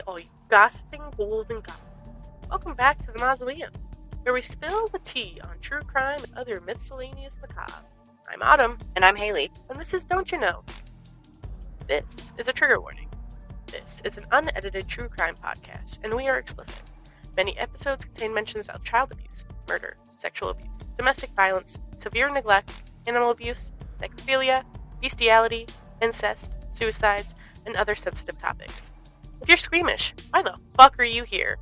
all you gossiping ghouls and goblins. Welcome back to the Mausoleum, where we spill the tea on true crime and other miscellaneous macabre. I'm Autumn. And I'm Haley. And this is Don't You Know? This is a trigger warning. This is an unedited true crime podcast, and we are explicit. Many episodes contain mentions of child abuse, murder, sexual abuse, domestic violence, severe neglect, animal abuse, necrophilia, bestiality, incest, suicides, and other sensitive topics. If you're squeamish, why the fuck are you here?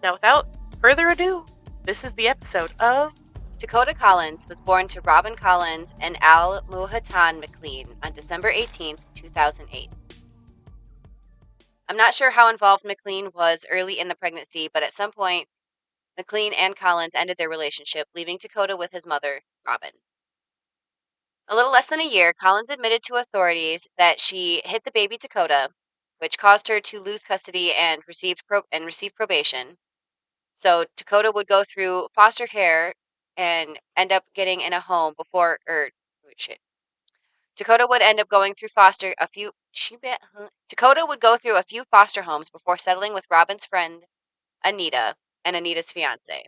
Now, without further ado, this is the episode of Takoda Collins was born to Robin Collins and Al Muhatan McLean on December 18, 2008. I'm not sure how involved McLean was early in the pregnancy, but at some point, McLean and Collins ended their relationship, leaving Takoda with his mother, Robin. A little less than a year, Collins admitted to authorities that she hit the baby Takoda, which caused her to lose custody and receive probation. So Takoda would go through foster care and end up getting in a home Takoda would end up going through Takoda would go through a few foster homes before settling with Robin's friend Anita and Anita's fiance.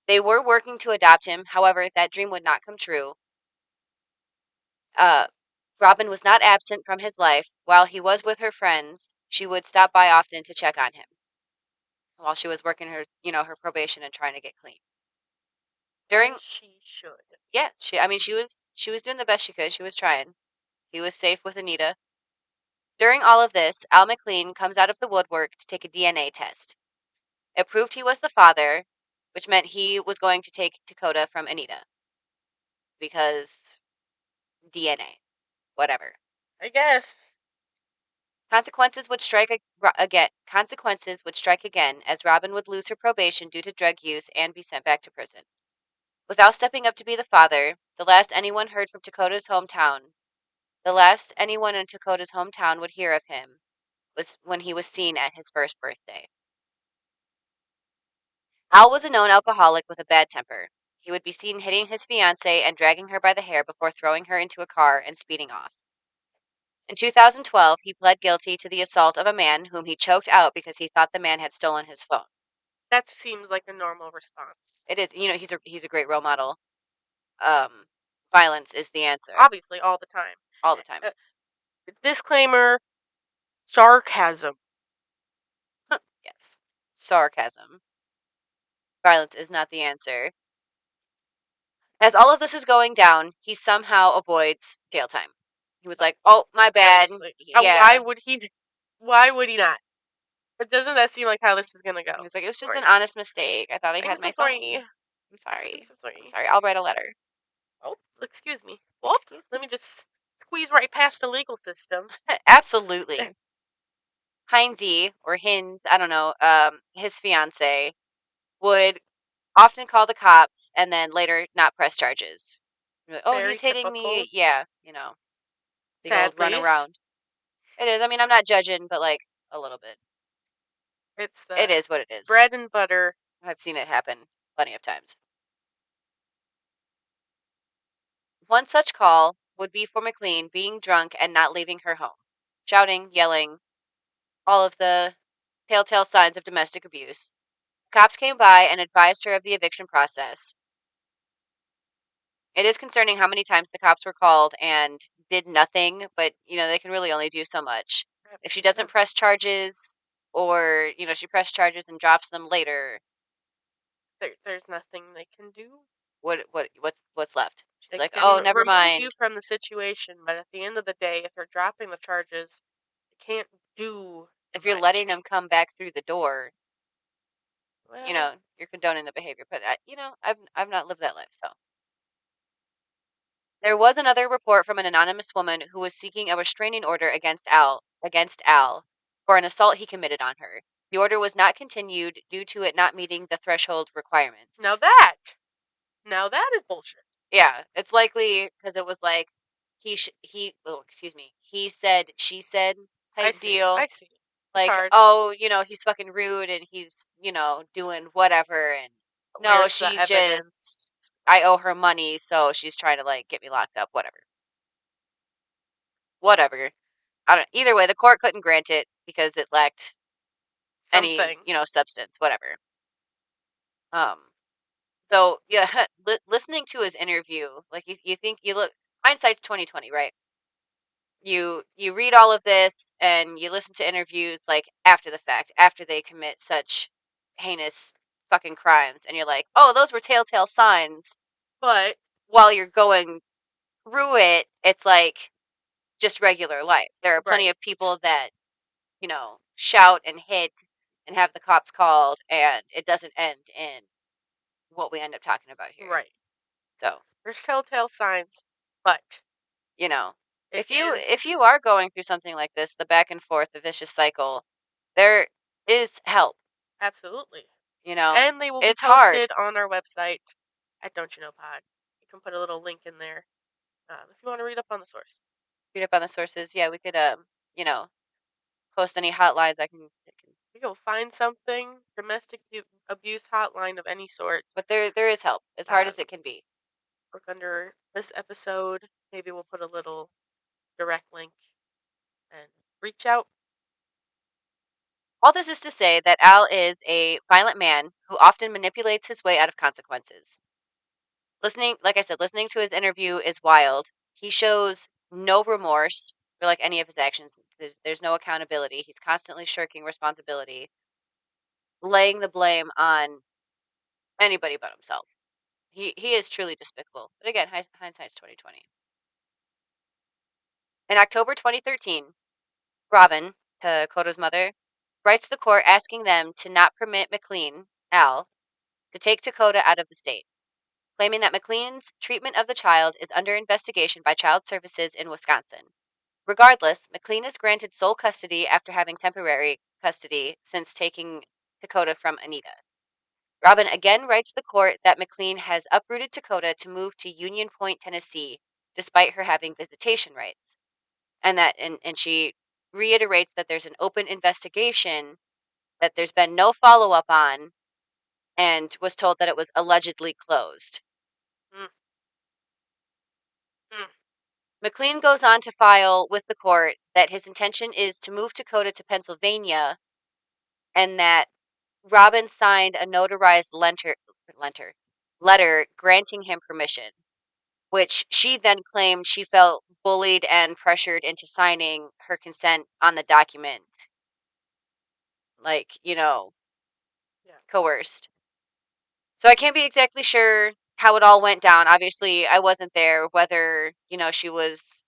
They were working to adopt him, however, that dream would not come true. Robin was not absent from his life. While he was with her friends, she would stop by often to check on him while she was working her probation and trying to get clean. She should. Yeah, she was doing the best she could. She was trying. He was safe with Anita. During all of this, Al McLean comes out of the woodwork to take a DNA test. It proved he was the father, which meant he was going to take Takoda from Anita. Because DNA. Whatever. I guess. Consequences would strike again as Robin would lose her probation due to drug use and be sent back to prison. Without stepping up to be the father, the last anyone in Takoda's hometown would hear of him was when he was seen at his first birthday. Al was a known alcoholic with a bad temper. He would be seen hitting his fiancée and dragging her by the hair before throwing her into a car and speeding off. In 2012, he pled guilty to the assault of a man whom he choked out because he thought the man had stolen his phone. That seems like a normal response. It is. He's a great role model. Violence is the answer. Obviously, all the time. All the time. Disclaimer, sarcasm. Yes. Sarcasm. Violence is not the answer. As all of this is going down, he somehow avoids jail time. He was like, "Oh, my bad." Yeah. Why would he not? But doesn't that seem like how this is gonna go? He was like, "It was just an honest mistake. I thought I had my phone. I'm sorry. I'm so sorry. I'm sorry. I'll write a letter." Oh, excuse me. Well, let me just squeeze right past the legal system. Absolutely. Heinze, or Hins, I don't know, his fiance, would often call the cops and then later not press charges. Like, oh, he's hitting me. Yeah, the old run around. It is. I mean, I'm not judging, but like a little bit. It is what it is. Bread and butter. I've seen it happen plenty of times. One such call would be for McLean being drunk and not leaving her home, shouting, yelling, all of the telltale signs of domestic abuse. Cops came by and advised her of the eviction process. It is concerning how many times the cops were called and did nothing, but, they can really only do so much. If she doesn't press charges, or, she pressed charges and drops them later, there's nothing they can do. What's left? She's like, oh, never mind. You from the situation, but at the end of the day, if they're dropping the charges, they can't do. If you're letting them come back through the door, well, you're condoning the behavior. But I've not lived that life, so. There was another report from an anonymous woman who was seeking a restraining order against Al for an assault he committed on her. The order was not continued due to it not meeting the threshold requirements. Now that is bullshit. Yeah, it's likely because it was like he said, she said type deal. I see. Like, he's fucking rude and he's, doing whatever. And no, she just, I owe her money, so she's trying to, like, get me locked up, whatever. Either way, the court couldn't grant it because it lacked any, Something. substance, whatever. So yeah, listening to his interview, like you think you look hindsight's 2020, right? You read all of this and you listen to interviews like after the fact, after they commit such heinous fucking crimes, and you're like, oh, those were telltale signs. But While you're going through it, it's like just regular life. There are plenty right. of people that, shout and hit and have the cops called, and it doesn't end in what we end up talking about here. Right. So, There's telltale signs, but it if you is are going through something like this, the back and forth, the vicious cycle, there is help. absolutely. You know, And they will be it's hard. posted on our website at Don't You Know Pod. You can put a little link in there if you want to read up on the source. Read up on the sources. Yeah, we could post any hotlines I can. You'll find something, domestic abuse hotline of any sort. But there is help, as hard as it can be. Look under this episode. Maybe we'll put a little direct link and reach out. All this is to say that Al is a violent man who often manipulates his way out of consequences. Like I said, listening to his interview is wild. He shows no remorse for like any of his actions. There's no accountability. He's constantly shirking responsibility, laying the blame on anybody but himself. He is truly despicable. But again, hindsight's 2020. In October 2013, Robin, Takoda's mother, writes the court asking them to not permit McLean, Al, to take Takoda out of the state, claiming that McLean's treatment of the child is under investigation by Child Services in Wisconsin. Regardless, McLean is granted sole custody after having temporary custody since taking Takoda from Anita. Robin again writes the court that McLean has uprooted Takoda to move to Union Point, Tennessee, despite her having visitation rights. And she reiterates that there's an open investigation that there's been no follow-up on, and was told that it was allegedly closed. Mm. Mm. McLean goes on to file with the court that his intention is to move Takoda to Pennsylvania, and that Robin signed a notarized letter granting him permission, which she then claimed she felt bullied and pressured into signing her consent on the document. Like, Yeah. coerced. So I can't be exactly sure how it all went down. Obviously, I wasn't there, whether, she was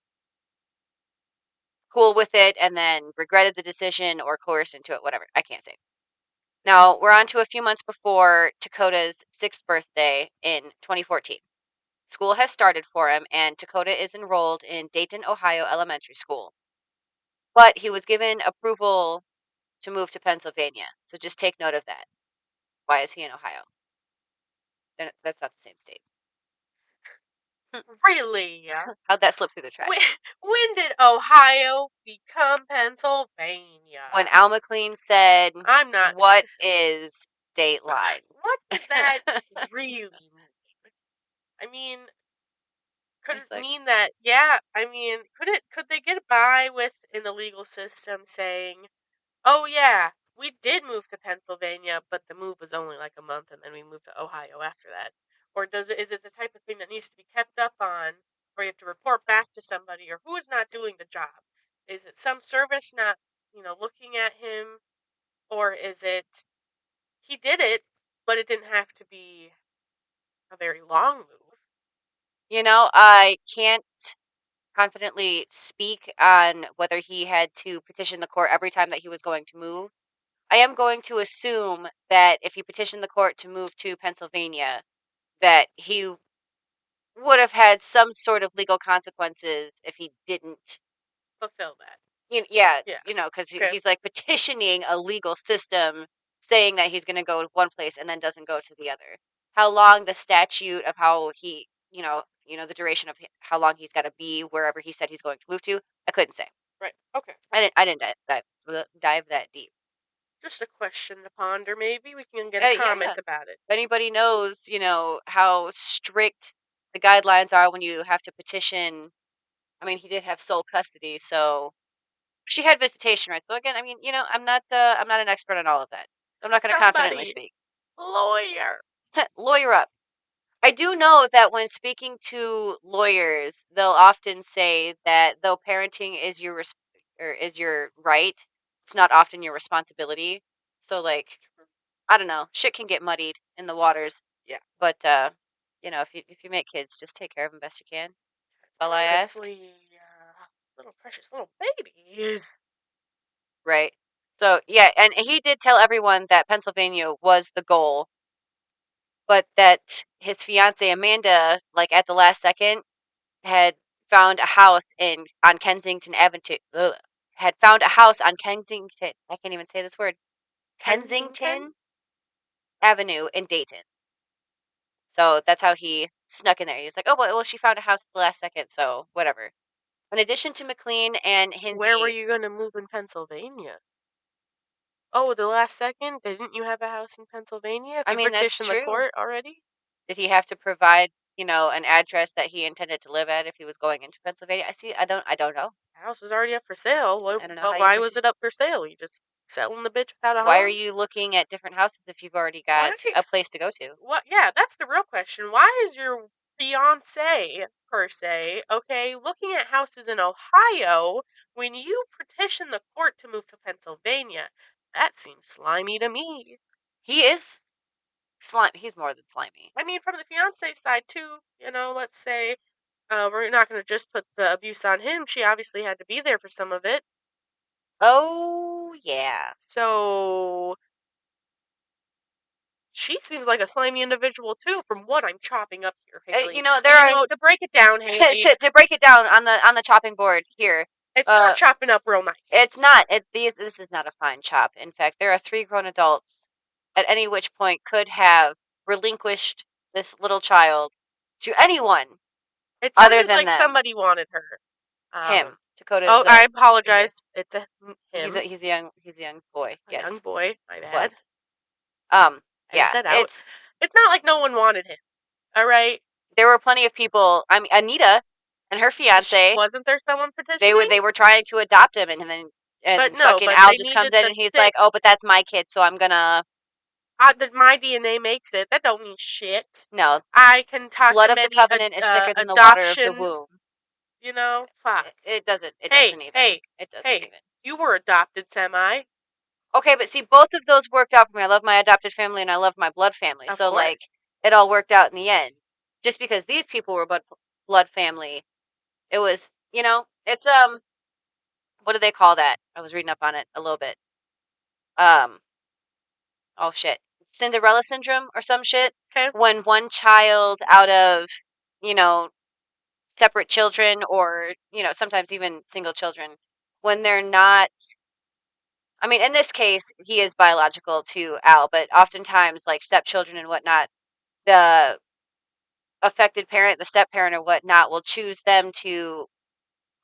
cool with it and then regretted the decision or coerced into it, whatever. I can't say. Now, we're on to a few months before Takoda's 6th birthday in 2014. School has started for him, and Takoda is enrolled in Dayton, Ohio Elementary School. But he was given approval to move to Pennsylvania, so just take note of that. Why is he in Ohio? That's not the same state. Really? How'd that slip through the cracks? When did Ohio become Pennsylvania? When Al McLean said, I'm not. What is state line? What does that really mean? I mean, could it mean that? Yeah, I mean, could they get by with in the legal system saying, "Oh yeah, we did move to Pennsylvania, but the move was only like a month, and then we moved to Ohio after that"? Or is it the type of thing that needs to be kept up on, or you have to report back to somebody, or who is not doing the job? Is it some service not, looking at him, or is it he did it, but it didn't have to be a very long move? I can't confidently speak on whether he had to petition the court every time that he was going to move. I am going to assume that if he petitioned the court to move to Pennsylvania, that he would have had some sort of legal consequences if he didn't. Fulfill that. Yeah, Yeah. because Okay. he's like petitioning a legal system saying that he's going to go to one place and then doesn't go to the other. How long the statute of how he, the duration of how long he's got to be wherever he said he's going to move to, I couldn't say. Right. Okay. I didn't dive that deep. Just a question to ponder. Maybe we can get a comment Yeah. about it. If anybody knows, how strict the guidelines are when you have to petition. I mean, he did have sole custody, so She had visitation rights. So again, I mean, I'm not an expert on all of that. I'm not going to confidently Somebody, speak. lawyer. Lawyer up. I do know that when speaking to lawyers, they'll often say that though parenting is your right, it's not often your responsibility. So like, I don't know, shit can get muddied in the waters. Yeah. But if you make kids, just take care of them best you can. That's all I ask. Honestly, little precious little babies. Right. So yeah, and he did tell everyone that Pennsylvania was the goal, but that his fiance Amanda, like at the last second, had found a house on Kensington Avenue. Had found a house on Kensington. I can't even say this word. Kensington? Kensington Avenue in Dayton. So that's how he snuck in there. He's like, oh well, she found a house at the last second, so whatever. In addition to McLean and Where were Hindi, you going to move in Pennsylvania? Oh, the last second? Didn't you have a house in Pennsylvania? If I you mean that's petitioned the true. court already? Did he have to provide, an address that he intended to live at if he was going into Pennsylvania? I see. I don't know. The house was already up for sale. I don't know how But you why was petition. it up for sale? You just selling the bitch without a Why are home? you looking at different houses if you've already Why? got a place to go to? What? Yeah, that's the real question. Why is your fiance, per se, okay, looking at houses in Ohio when you petition the court to move to Pennsylvania? That seems slimy to me. He is slime. He's more than slimy. I mean, from the fiance side too. Let's say we're not going to just put the abuse on him. She obviously had to be there for some of it. Oh yeah. So she seems like a slimy individual too, from what I'm chopping up here, Haley. There are To break it down, Haley, to break it down on the chopping board here. it's not chopping up real nice. It's not. This is not a fine chop. In fact, there are 3 grown adults at any which point could have relinquished this little child to anyone It other sounded than like them. somebody wanted her. Him. Oh, Dakota's I yeah. apologize. It's him, He's a young boy. a young Yes. boy. My bad. Was. Edit Yeah. that out. It's not like no one wanted him. All right. There were plenty of people. I mean, Anita and her fiance. Wasn't there someone petitioning? They were trying to adopt him, and then But and no. fucking But Al they just comes needed in the and he's sick. like, oh, but that's my kid, so I'm gonna. My DNA makes it. That don't mean shit. No. I can talk Blood to of the many covenant is thicker than the water of the adoption. womb. Fuck. It doesn't. It Hey, doesn't even. hey, It doesn't hey. even. You were adopted, semi. Okay, but see, both of those worked out for me. I love my adopted family and I love my blood family. Of So like, course. it all worked out in the end. Just because these people were blood family, it was, it's what do they call that? I was reading up on it a little bit. Oh shit, Cinderella syndrome or some shit. Okay. When one child out of, you know, separate children or, sometimes even single children, when they're not, I mean, in this case, he is biological to Al, but oftentimes, like stepchildren and whatnot, the affected parent, the step parent or whatnot, will choose them to,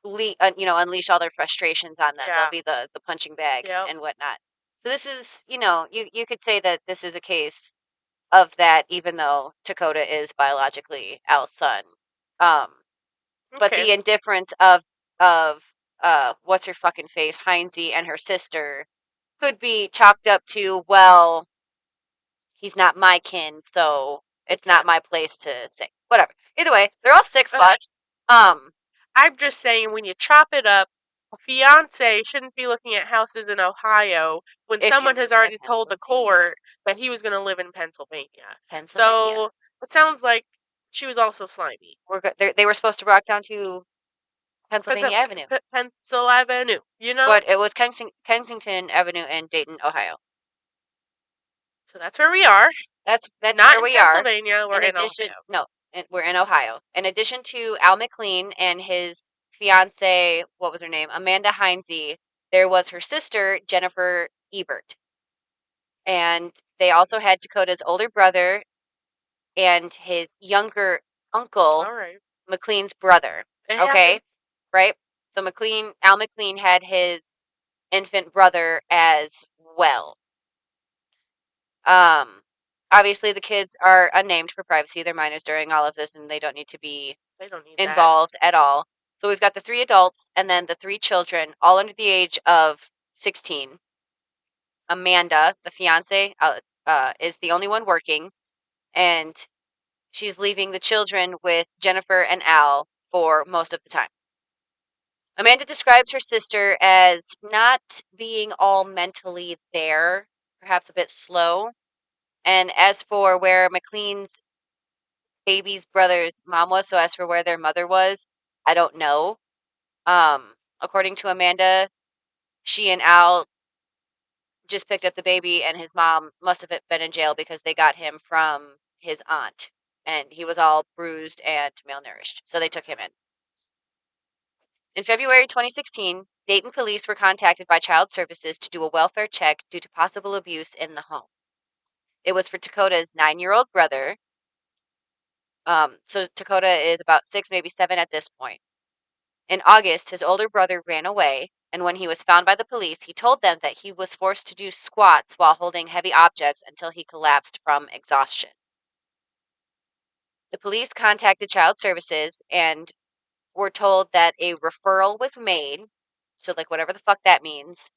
unleash all their frustrations on them. They'll Yeah. be the punching bag Yep. and whatnot. So this is, you could say that this is a case of that, even though Takoda is biologically Al's son. But Okay. the indifference of what's her fucking face, Heinze and her sister could be chalked up to, well, he's not my kin, so it's Okay. not my place to say. Whatever. Either way, they're all sick Okay. fucks. I'm just saying, when you chop it up, fiance shouldn't be looking at houses in Ohio when If someone you're has living in already told the court that he was going to live in Pennsylvania. So it sounds like she was also slimy. We're good. They were supposed to rock down to Pennsylvania Avenue, Pencil Avenue, but it was Kensington Avenue in Dayton, Ohio. So that's where we are. That's Not where in we are. Pennsylvania. We're in Ohio. No, we're in Ohio. In addition to Al McLean and his fiance, what was her name, Amanda Heinze, there was her sister Jennifer Ebert, and they also had Dakota's older brother and his younger uncle, All right. McLean's brother. It Okay, happens. right? So Al McLean had his infant brother as well. Obviously the kids are unnamed for privacy. They're minors during all of this and they don't need to be They don't need involved at all. So we've got the 3 adults and then the 3 children, all under the age of 16. Amanda, the fiance, is the only one working, and she's leaving the children with Jennifer and Al for most of the time. Amanda describes her sister as not being all mentally there, perhaps a bit slow. And as for where McLean's baby's brother's mom was, so as for where their mother was, I don't know. According to Amanda, she and Al just picked up the baby, and his mom must have been in jail because they got him from his aunt, and he was all bruised and malnourished, so they took him in. In February 2016, Dayton police were contacted by Child Services to do a welfare check due to possible abuse in the home. It was for Takoda's 9-year-old brother. So Takoda is about 6, maybe 7 at this point. In August, his older brother ran away, and when he was found by the police, he told them that he was forced to do squats while holding heavy objects until he collapsed from exhaustion. The police contacted Child Services and were told that a referral was made, so like whatever the fuck that means.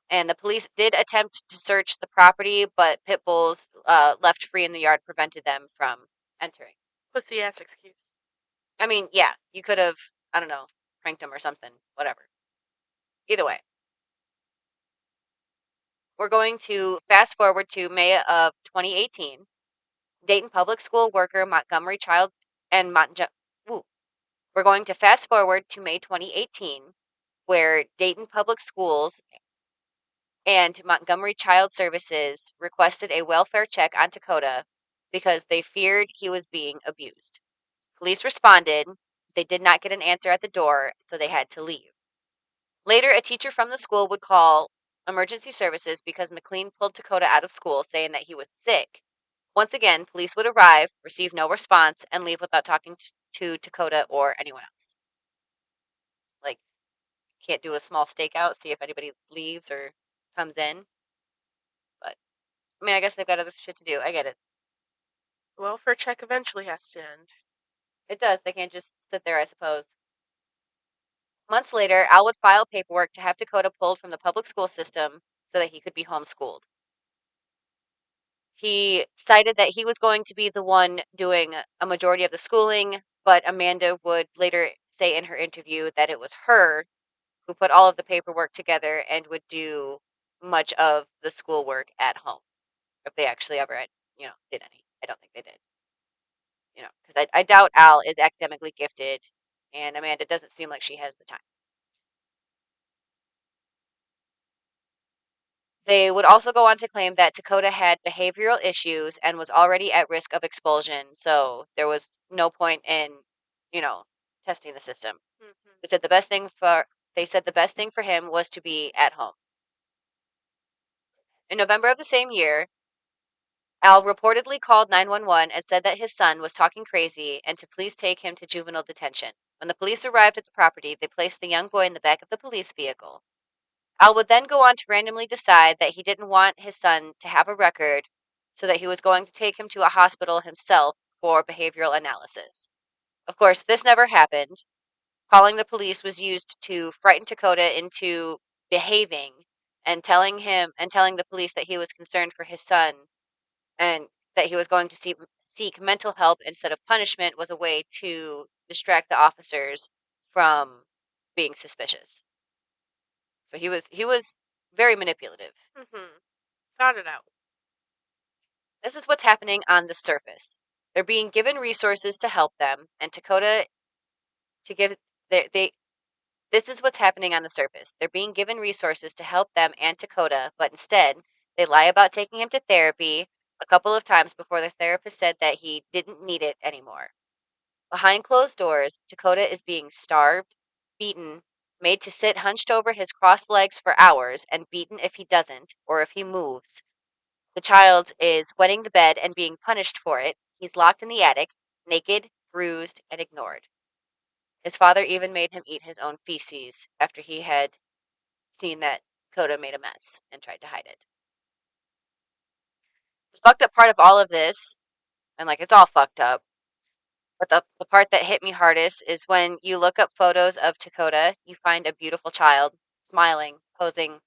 And the police did attempt to search the property, but pit bulls left free in the yard prevented them from entering. Pussy ass excuse. I mean, yeah, you could have, I don't know, pranked them or something, whatever. Either way. We're going to fast forward to May of 2018. Dayton Public School worker Montgomery Child and we're going to fast forward to May 2018, where Dayton Public Schools and Montgomery Child Services requested a welfare check on Takoda because they feared he was being abused. Police responded. They did not get an answer at the door, so they had to leave. Later, a teacher from the school would call emergency services because McLean pulled Takoda out of school, saying that he was sick. Once again, police would arrive, receive no response, and leave without talking to Takoda or anyone else. Like, can't do a small stakeout, see if anybody leaves or comes in. But, I mean, I guess they've got other shit to do. I get it. Welfare check eventually has to end. It does. They can't just sit there, I suppose. Months later, Al would file paperwork to have Takoda pulled from the public school system so that he could be homeschooled. He cited that he was going to be the one doing a majority of the schooling, but Amanda would later say in her interview that it was her who put all of the paperwork together and would do much of the schoolwork at home. If they actually ever, did any. I don't think they did. Because I doubt Al is academically gifted, and Amanda doesn't seem like she has the time. They would also go on to claim that Takoda had behavioral issues and was already at risk of expulsion, so there was no point in, testing the system. Mm-hmm. They said the best thing for him was to be at home. In November of the same year, Al reportedly called 911 and said that his son was talking crazy and to please take him to juvenile detention. When the police arrived at the property, they placed the young boy in the back of the police vehicle. Al would then go on to randomly decide that he didn't want his son to have a record, so that he was going to take him to a hospital himself for behavioral analysis. Of course, this never happened. Calling the police was used to frighten Takoda into behaving and telling the police that he was concerned for his son and that he was going to seek mental help instead of punishment was a way to distract the officers from being suspicious. So he was very manipulative. Mm-hmm. Thought it out. This is what's happening on the surface. They're being given resources to help them, and Takoda to give they this is what's happening on the surface. They're being given resources to help them and Takoda, but instead they lie about taking him to therapy a couple of times before the therapist said that he didn't need it anymore. Behind closed doors, Takoda is being starved, beaten, made to sit hunched over his crossed legs for hours, and beaten if he doesn't, or if he moves. The child is wetting the bed and being punished for it. He's locked in the attic, naked, bruised, and ignored. His father even made him eat his own feces after he had seen that Coda made a mess and tried to hide it. The fucked up part of all of this, and like it's all fucked up, But the part that hit me hardest is when you look up photos of Takoda, you find a beautiful child, smiling, posing,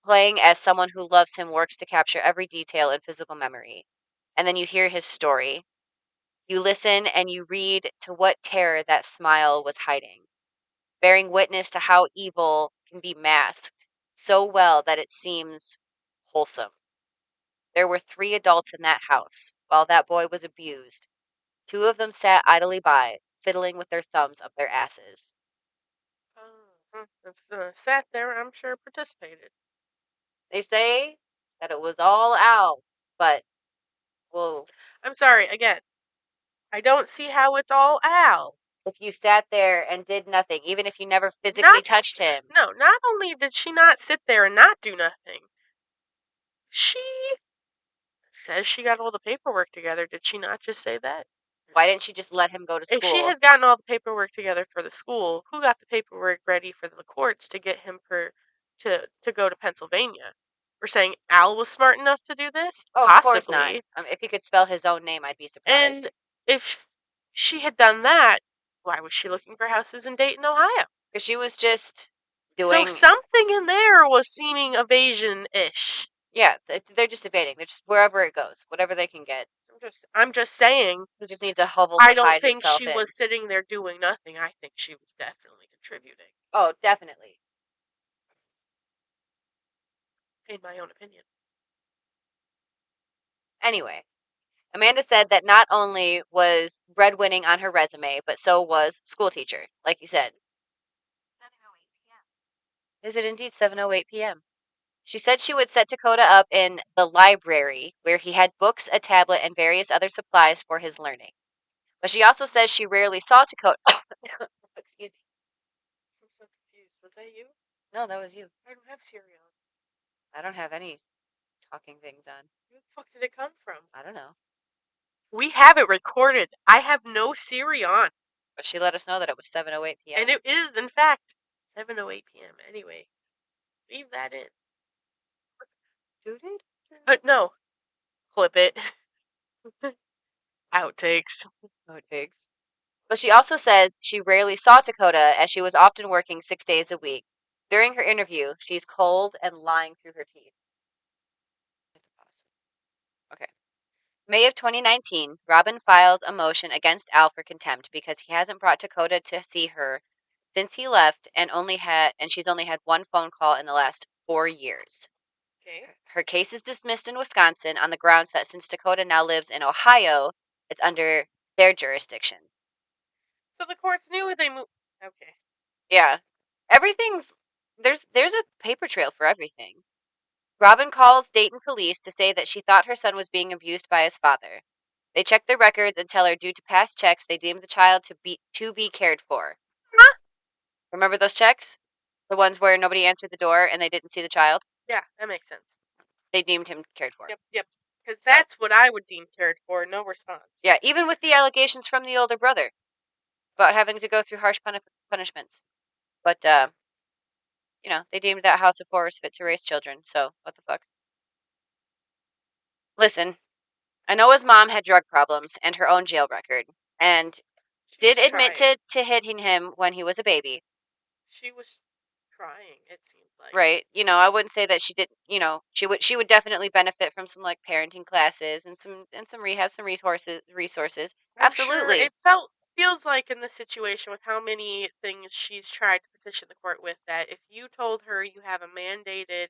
playing as someone who loves him works to capture every detail in physical memory. And then you hear his story. You listen and you read to what terror that smile was hiding, bearing witness to how evil can be masked so well that it seems wholesome. There were 3 adults in that house while that boy was abused. 2 of them sat idly by, fiddling with their thumbs up their asses. Sat there, I'm sure participated. They say that it was all Al, but well, I'm sorry, again. I don't see how it's all Al. if you sat there and did nothing, even if you never physically Not touched him, No, not only did she not sit there and not do nothing, she says she got all the paperwork together. Did she not just say that? why didn't she just let him go to If she school? has gotten all the paperwork together for the school, who got the paperwork ready for the courts to get him to go to Pennsylvania? We're saying Al was smart enough to do this? Oh, of course not. Possibly. If he could spell his own name, I'd be surprised. And if she had done that, why was she looking for houses in Dayton, Ohio? Because she was just So doing. something in there was seeming evasion-ish. Yeah, they're just evading. They're just wherever it goes, whatever they can get. I'm just saying. He just needs a hovel I to don't hide think himself she in. was sitting there doing nothing. I think she was definitely contributing, Oh, definitely. in my own opinion. Anyway, Amanda said that not only was breadwinning on her resume, but so was school teacher, like you said. 7:08 p.m. Is it indeed 7:08 p.m.? She said she would set Takoda up in the library where he had books, a tablet, and various other supplies for his learning. But she also says she rarely saw Takoda. Excuse me. I'm so confused. Was that you? No, that was you. I don't have Siri on. I don't have any talking things on. Where the fuck did it come from? I don't know. We have it recorded. I have no Siri on. But she let us know that it was 7:08 p.m. And it is, in fact, 7:08 p.m. Anyway, leave that in. But no, clip it. Outtakes. Outtakes. But she also says she rarely saw Takoda as she was often working 6 days a week. During her interview, she's cold and lying through her teeth. Okay. May of 2019, Robin files a motion against Al for contempt because he hasn't brought Takoda to see her since he left and she's only had one phone call in the last 4 years. Okay. Her case is dismissed in Wisconsin on the grounds that since Takoda now lives in Ohio, it's under their jurisdiction. So the courts knew they moved. Okay. Yeah. Everything's there's a paper trail for everything. Robin calls Dayton police to say that she thought her son was being abused by his father. They check their records and tell her due to past checks they deemed the child to be cared for. Huh? Remember those checks? The ones where nobody answered the door and they didn't see the child? Yeah, that makes sense. They deemed him cared for. Yep. Because that's what I would deem cared for. No response. Yeah, even with the allegations from the older brother about having to go through harsh punishments. But they deemed that house of horrors fit to raise children, so what the fuck? Listen, I know his mom had drug problems and her own jail record, and did admit to hitting him when he was a baby. She was trying, it seems like. Right. I wouldn't say that she did, she would definitely benefit from some like parenting classes and some rehab, some resources. I'm Absolutely. Sure it feels like in this situation with how many things she's tried to petition the court with that if you told her you have a mandated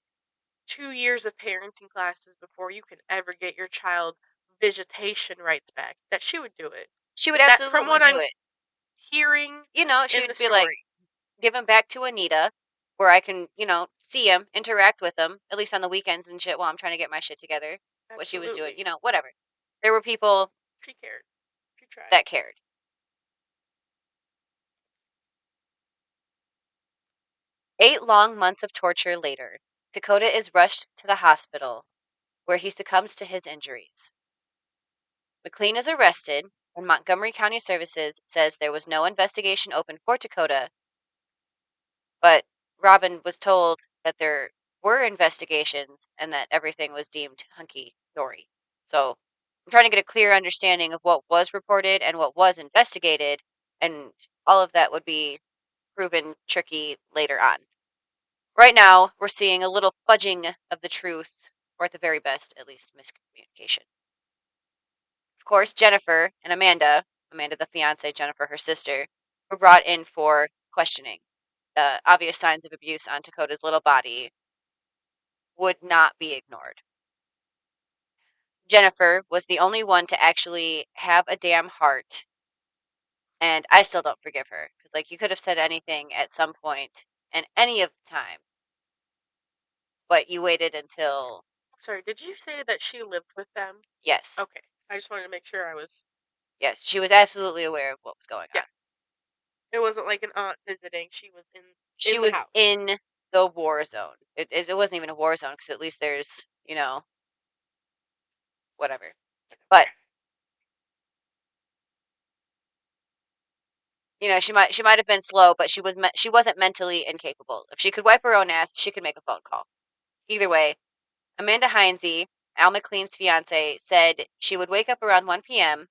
2 years of parenting classes before you can ever get your child visitation rights back, that she would do it. She would absolutely from what do I'm it. hearing, She in would the be story. like, give him back to Anita, where I can, see him, interact with him, at least on the weekends and shit while I'm trying to get my shit together. Absolutely. What she was doing, whatever. There were people she cared. She tried. that cared. Eight long months of torture later, Takoda is rushed to the hospital where he succumbs to his injuries. McLean is arrested, and Montgomery County Services says there was no investigation open for Takoda, but Robin was told that there were investigations and that everything was deemed hunky-dory. So trying to get a clear understanding of what was reported and what was investigated, and all of that would be proven tricky later on. Right now, we're seeing a little fudging of the truth, or at the very best, at least, miscommunication. Of course, Jennifer and Amanda the fiance, Jennifer, her sister, were brought in for questioning. The obvious signs of abuse on Takoda's little body would not be ignored. Jennifer was the only one to actually have a damn heart, and I still don't forgive her because, like, you could have said anything at some point and any of the time, but you waited until Sorry, did you say that she lived with them? yes, Okay. I just wanted to make sure I was. yes, she was absolutely aware of what was going on. Yeah. It wasn't like an aunt visiting. She was She in the was house. in the war zone. It wasn't even a war zone because at least there's whatever. But she might have been slow, but she wasn't mentally incapable. If she could wipe her own ass, she could make a phone call. Either way, Amanda Heinze, Al McLean's fiance, said she would wake up around 1 p.m.,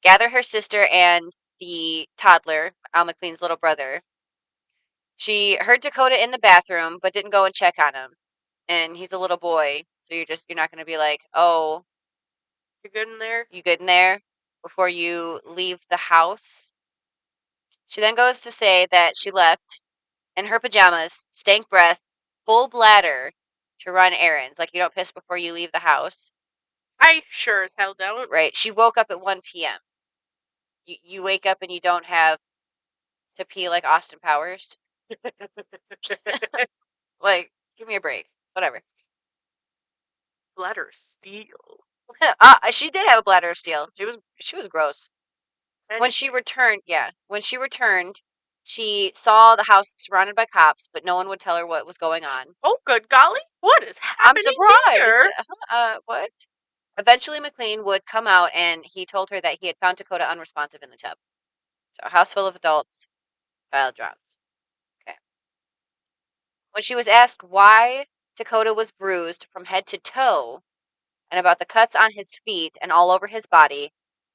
gather her sister and the toddler, Al McLean's little brother. She heard Takoda in the bathroom, but didn't go and check on him. And he's a little boy, so you're not going to be like, "Oh, You good in there? you good in there?" before you leave the house. She then goes to say that she left in her pajamas, stank breath, full bladder to run errands. Like, you don't piss before you leave the house. I sure as hell don't. Right. She woke up at 1 p.m. You wake up and you don't have to pee like Austin Powers. Like, give me a break. Whatever. Bladder steel. She did have a bladder of steel. She was gross. When she returned, she saw the house surrounded by cops, but no one would tell her what was going on. Oh, good golly. What is I'm happening surprised. here? What? Eventually, McLean would come out and he told her that he had found Takoda unresponsive in the tub. So, a house full of adults, child drowns. Okay. When she was asked why Takoda was bruised from head to toe and about the cuts on his feet and all over his body,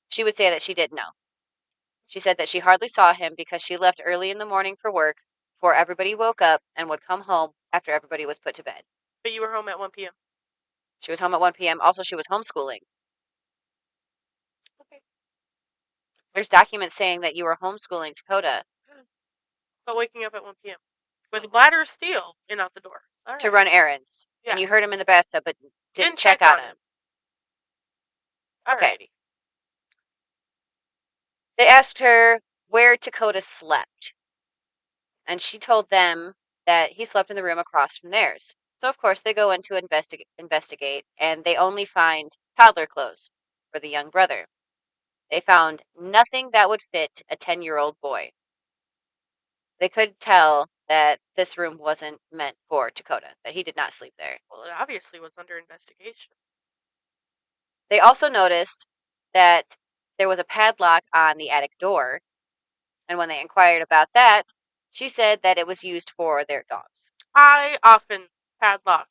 she would say that she didn't know. She said that she hardly saw him because she left early in the morning for work before everybody woke up and would come home after everybody was put to bed. But you were home at 1 p.m. She was home at 1 p.m. Also, she was homeschooling. Okay. There's documents saying that you were homeschooling Takoda. But waking up at 1 p.m. with a bladder of steel and out the door. All right. To run errands. Yeah. And you heard him in the bathtub, but didn't check on him. Okay. Alrighty. They asked her where Takoda slept. And she told them that he slept in the room across from theirs. So, of course, they go in to investigate, and they only find toddler clothes for the young brother. They found nothing that would fit a 10-year-old boy. They could tell that this room wasn't meant for Takoda, that he did not sleep there. Well, it obviously was under investigation. They also noticed that there was a padlock on the attic door, and when they inquired about that, she said that it was used for their dogs. I often padlock.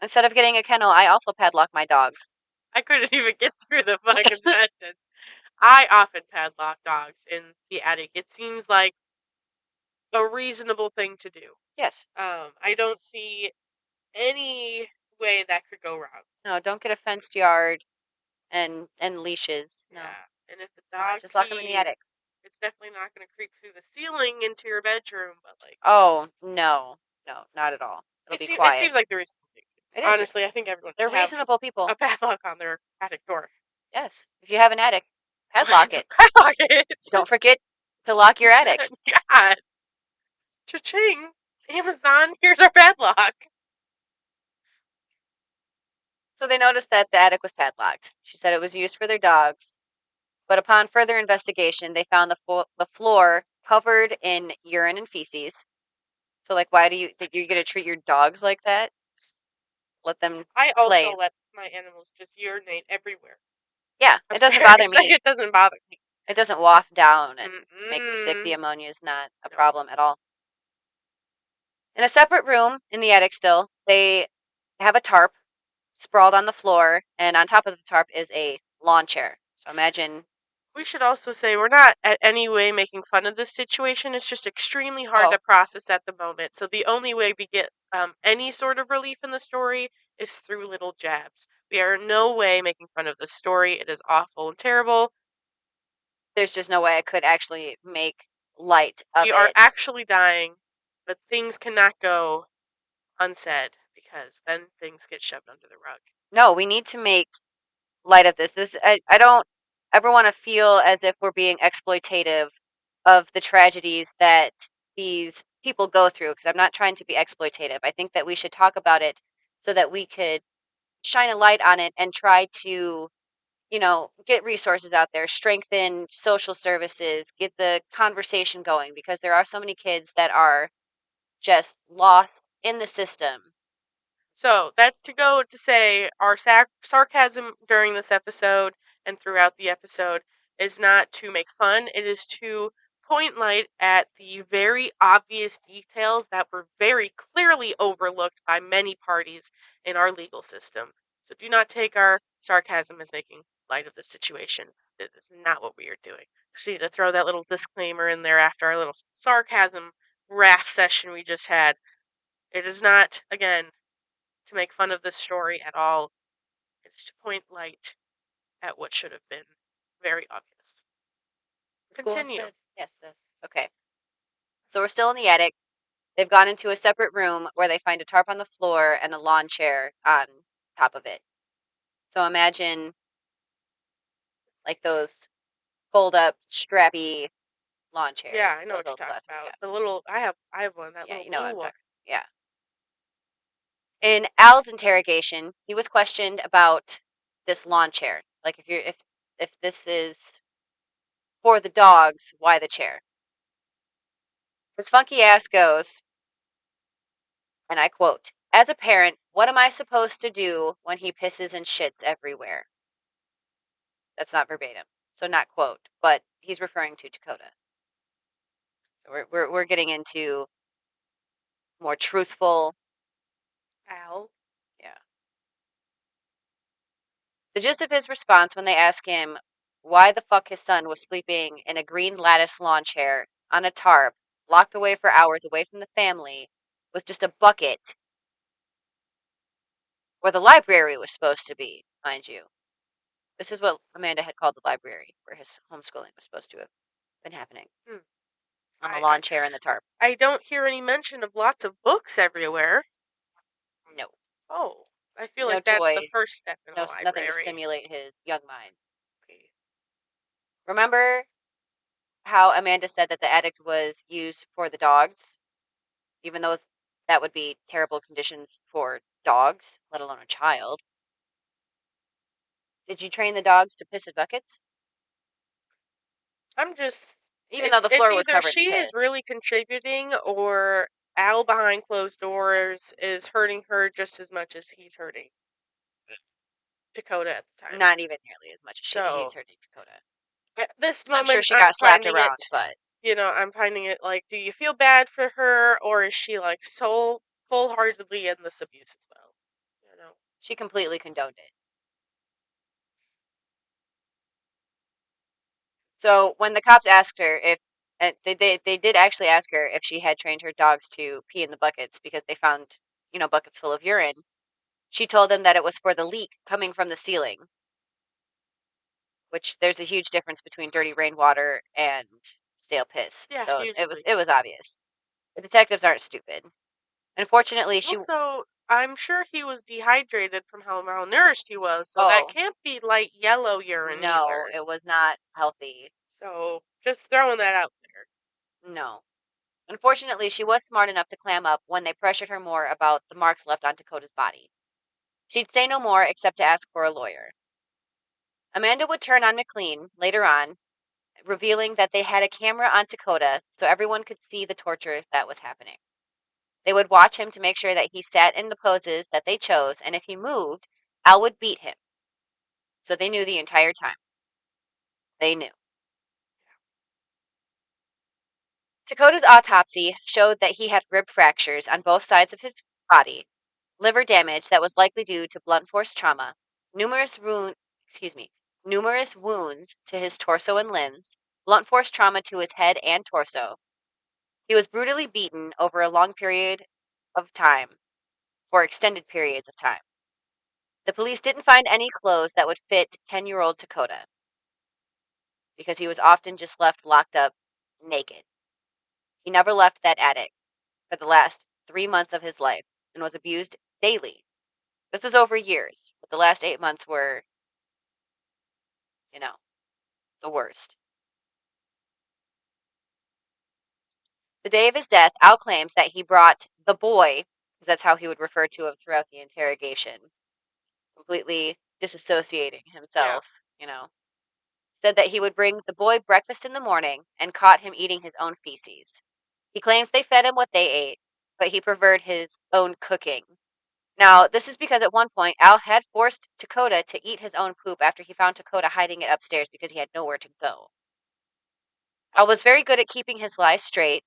Instead of getting a kennel, I also padlock my dogs. I couldn't even get through the fucking sentence. I often padlock dogs in the attic. It seems like a reasonable thing to do. Yes. I don't see any way that could go wrong. No, don't get a fenced yard and leashes. No. Yeah. And if the dog just lock them in the attic. It's definitely not going to creep through the ceiling into your bedroom, but like. Oh no, not at all. It'll be quiet. It seems like the reasonable thing. It is. Honestly, I think everyone. They're reasonable people. A padlock on their attic door. Yes, if you have an attic, padlock it. Padlock it. Don't forget to lock your attics. God. Cha-ching. Amazon, here's our padlock. So they noticed that the attic was padlocked. She said it was used for their dogs. But upon further investigation, they found the floor covered in urine and feces. So, like, why do you think you're going to treat your dogs like that? Just let them I play. also let my animals just urinate everywhere. Yeah, it doesn't bother me. Like, it doesn't bother me. It doesn't waft down and make me sick. The ammonia is not a problem at all. In a separate room in the attic still, they have a tarp sprawled on the floor, and on top of the tarp is a lawn chair. So imagine. We should also say we're not at any way making fun of this situation. It's just extremely hard Oh, to process at the moment. So the only way we get any sort of relief in the story is through little jabs. We are in no way making fun of this story. It is awful and terrible. there's just no way I could actually make light of We are it. actually dying, but things cannot go unsaid because then things get shoved under the rug. No, we need to make light of this. I don't ever want to feel as if we're being exploitative of the tragedies that these people go through, because I'm not trying to be exploitative. I think that we should talk about it so that we could shine a light on it and try to, get resources out there, strengthen social services, get the conversation going, because there are so many kids that are just lost in the system. So that to go to say our sarcasm during this episode and throughout the episode is not to make fun. It is to point light at the very obvious details that were very clearly overlooked by many parties in our legal system. So do not take our sarcasm as making light of the situation. It is not what we are doing. Just need to throw that little disclaimer in there after our little sarcasm wrath session we just had. It is not, again, to make fun of this story at all. It's to point light at what should have been very obvious. The school Continue. said yes, this. Okay. So we're still in the attic. They've gone into a separate room where they find a tarp on the floor and a lawn chair on top of it. So imagine like those fold up strappy lawn Yeah, I chairs, know those what old you're talking classic. about. Yeah. The little I have one, that Yeah, little you know what blue I'm one. talking. Yeah. In Al's interrogation, he was questioned about this lawn chair. Like if this is for the dogs, why the chair? His funky ass goes, and I quote, "As a parent, what am I supposed to do when he pisses and shits everywhere?" That's not verbatim, so not quote, but he's referring to Takoda. So we're getting into more truthful. Al. Yeah. The gist of his response when they ask him why the fuck his son was sleeping in a green lattice lawn chair on a tarp, locked away for hours away from the family, with just a bucket where the library was supposed to be, mind you. This is what Amanda had called the library, where his homeschooling was supposed to have been happening, Hmm. on the I, lawn I chair and the tarp. I don't hear any mention of lots of books everywhere. No, Oh, I feel no like that's the toys, first step in a no nothing to library. stimulate his young mind. Okay. Remember how Amanda said that the attic was used for the dogs, even though that would be terrible conditions for dogs, let alone a child. Did you train the dogs to piss in buckets? I'm just Even though it's the it's floor was either covered in she is piss. really contributing or Al behind closed doors is hurting her just as much as he's hurting Dakota at the time. Not even nearly as much as he's So hurting Dakota. at this I'm sure moment, she I'm got slapped finding it, around, but I'm finding it like, do you feel bad for her, or is she like so wholeheartedly in this abuse as well? You know, she completely condoned it. So when the cops asked her if, and they did actually ask her if she had trained her dogs to pee in the buckets because they found, buckets full of urine. She told them that it was for the leak coming from the ceiling, which there's a huge difference between dirty rainwater and stale piss. yeah, So it was hugely. it was obvious. The detectives aren't stupid. Unfortunately, Also, I'm sure he was dehydrated from how malnourished he was, so that oh, can't be light yellow urine no, either. it was not healthy. So just throwing that out there. No. Unfortunately, she was smart enough to clam up when they pressured her more about the marks left on Dakota's body. She'd say no more except to ask for a lawyer. Amanda would turn on McLean later on, revealing that they had a camera on Dakota so everyone could see the torture that was happening. They would watch him to make sure that he sat in the poses that they chose, and if he moved, Al would beat him. So they knew the entire time. They knew. Dakota's autopsy showed that he had rib fractures on both sides of his body, liver damage that was likely due to blunt force trauma, numerous wounds to his torso and limbs, blunt force trauma to his head and torso. He was brutally beaten over a long period of time, for extended periods of time. The police didn't find any clothes that would fit 10-year-old Takoda because he was often just left locked up naked. He never left that attic for the last 3 months of his life and was abused daily. This was over years, but the last 8 months were, the worst. The day of his death, Al claims that he brought the boy, because that's how he would refer to him throughout the interrogation, completely disassociating himself, said that he would bring the boy breakfast in the morning and caught him eating his own feces. He claims they fed him what they ate, but he preferred his own cooking. Now, this is because at one point, Al had forced Takoda to eat his own poop after he found Takoda hiding it upstairs because he had nowhere to go. Al was very good at keeping his lies straight,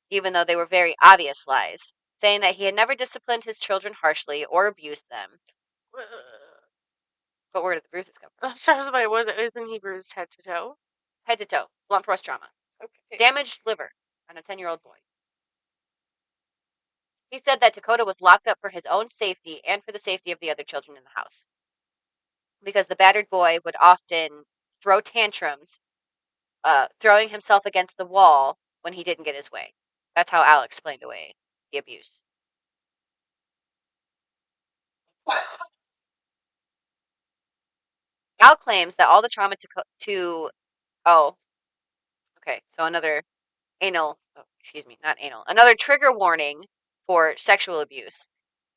even though they were very obvious lies, saying that he had never disciplined his children harshly or abused them. But where did the bruises come from? Sorry, what isn't he bruised head to toe? Head to toe, blunt force trauma. Okay. Damaged liver on a 10-year-old boy. He said that Takoda was locked up for his own safety and for the safety of the other children in the house, because the battered boy would often throw tantrums, throwing himself against the wall when he didn't get his way. That's how Al explained away the abuse. Al claims that all the trauma another trigger warning for sexual abuse.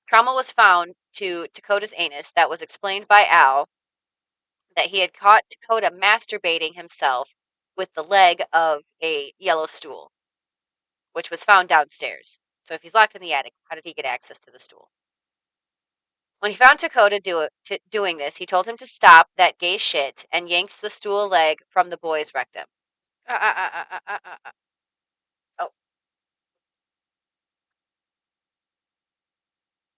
Trauma was found to Takoda's anus that was explained by Al that he had caught Takoda masturbating himself with the leg of a yellow stool, which was found downstairs. So if he's locked in the attic, how did he get access to the stool? When he found Takoda doing this, he told him to stop that gay shit and yanks the stool leg from the boy's rectum. Oh.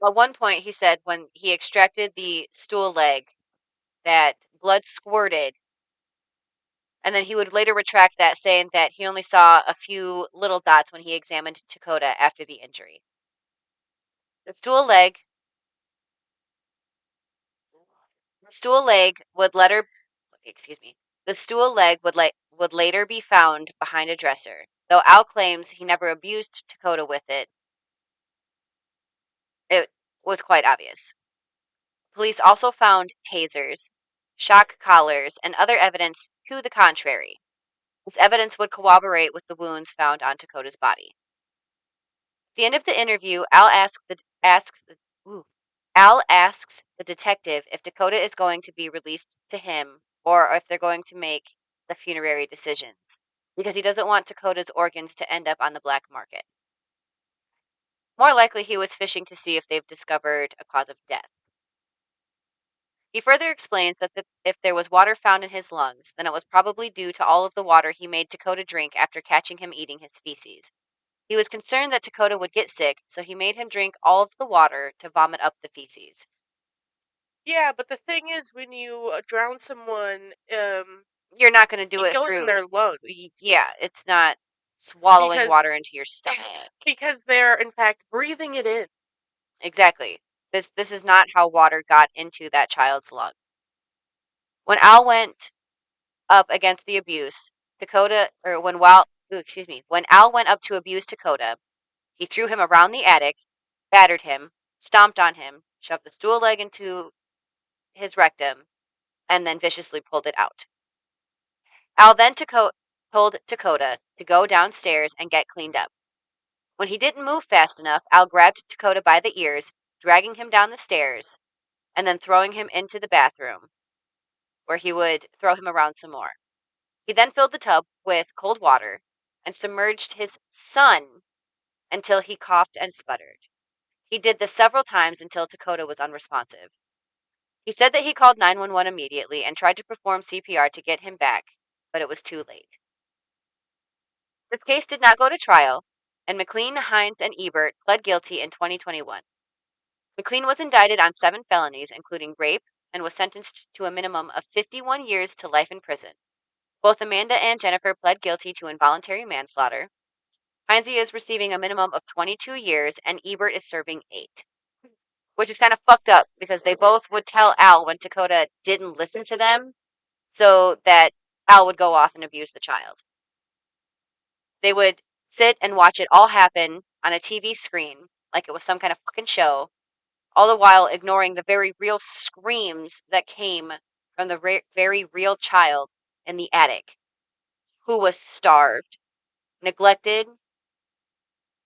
At one point, he said when he extracted the stool leg, that blood squirted, and then he would later retract that, saying that he only saw a few little dots when he examined Takoda after the injury. The stool leg would later would later be found behind a dresser. Though Al claims he never abused Takoda with it, it was quite obvious. Police also found tasers, shock collars, and other evidence to the contrary. This evidence would corroborate with the wounds found on Takoda's body. At the end of the interview, Al asks the detective if Takoda is going to be released to him or if they're going to make the funerary decisions, because he doesn't want Takoda's organs to end up on the black market. More likely, he was fishing to see if they've discovered a cause of death. He further explains that if there was water found in his lungs, then it was probably due to all of the water he made Takoda drink after catching him eating his feces. He was concerned that Takoda would get sick, so he made him drink all of the water to vomit up the feces. Yeah, but the thing is, when you drown someone, you're not going to do it goes through in their lungs. Yeah, it's not swallowing water into your stomach. Because they're in fact breathing it in. Exactly. This is not how water got into that child's lung. When Al went up against the abuse, when Al went up to abuse Takoda, he threw him around the attic, battered him, stomped on him, shoved the stool leg into his rectum, and then viciously pulled it out. Al then told Takoda to go downstairs and get cleaned up. When he didn't move fast enough, Al grabbed Takoda by the ears, dragging him down the stairs, and then throwing him into the bathroom, where he would throw him around some more. He then filled the tub with cold water and submerged his son until he coughed and sputtered. He did this several times until Takoda was unresponsive. He said that he called 911 immediately and tried to perform CPR to get him back, but it was too late. This case did not go to trial, and McLean, Hines, and Ebert pled guilty in 2021. McLean was indicted on 7 felonies, including rape, and was sentenced to a minimum of 51 years to life in prison. Both Amanda and Jennifer pled guilty to involuntary manslaughter. Heinze is receiving a minimum of 22 years, and Ebert is serving 8. Which is kind of fucked up, because they both would tell Al when Takoda didn't listen to them, so that Al would go off and abuse the child. They would sit and watch it all happen on a TV screen, like it was some kind of fucking show, all the while ignoring the very real screams that came from the very real child in the attic, who was starved, neglected,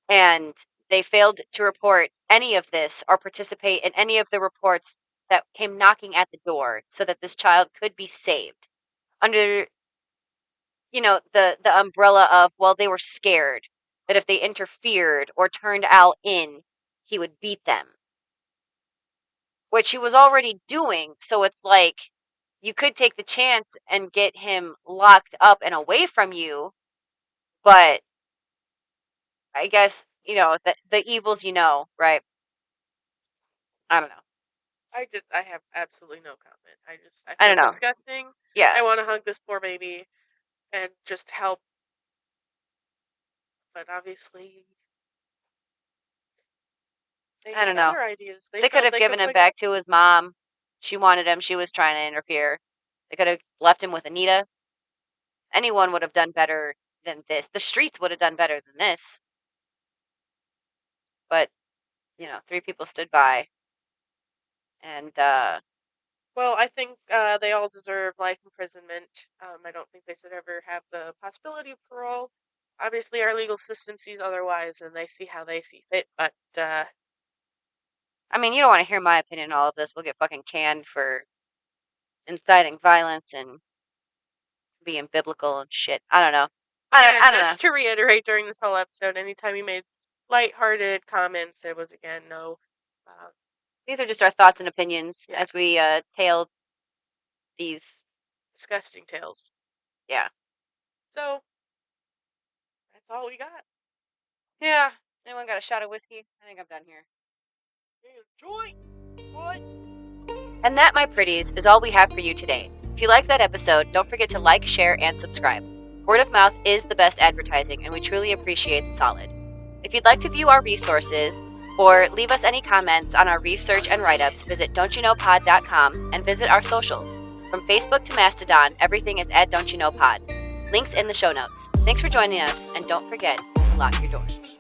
and they failed to report any of this or participate in any of the reports that came knocking at the door so that this child could be saved under, the umbrella of, well, they were scared that if they interfered or turned Al in, he would beat them, which he was already doing. So it's like, you could take the chance and get him locked up and away from you, but I guess, the evils, right? I don't know. I have absolutely no comment. I I feel don't know. disgusting. Yeah. I want to hug this poor baby and just help. But obviously, they I had don't know. other ideas. They could have given him back to his mom. She wanted him. She was trying to interfere. They could have left him with Anita. Anyone would have done better than this. The streets would have done better than this. But, 3 people stood by. And, Well, I think they all deserve life imprisonment. I don't think they should ever have the possibility of parole. Obviously, our legal system sees otherwise, and they see how they see fit. But I mean, you don't want to hear my opinion on all of this. We'll get fucking canned for inciting violence and being biblical and shit. I don't know. I don't know. just to reiterate, during this whole episode, anytime you made lighthearted comments, it was again no. These are just our thoughts and opinions Yeah. as we tailed these disgusting tales. Yeah. So that's all we got. Yeah. Anyone got a shot of whiskey? I think I'm done here. Enjoy. What? And that, my pretties, is all we have for you today. If you liked that episode, don't forget to like, share, and subscribe. Word of mouth is the best advertising, and we truly appreciate the solid. If you'd like to view our resources or leave us any comments on our research and write-ups, visit don'tyouknowpod.com and visit our socials. From Facebook to Mastodon, everything is at Don't You Know Pod. Links in the show notes. Thanks for joining us, and don't forget to lock your doors.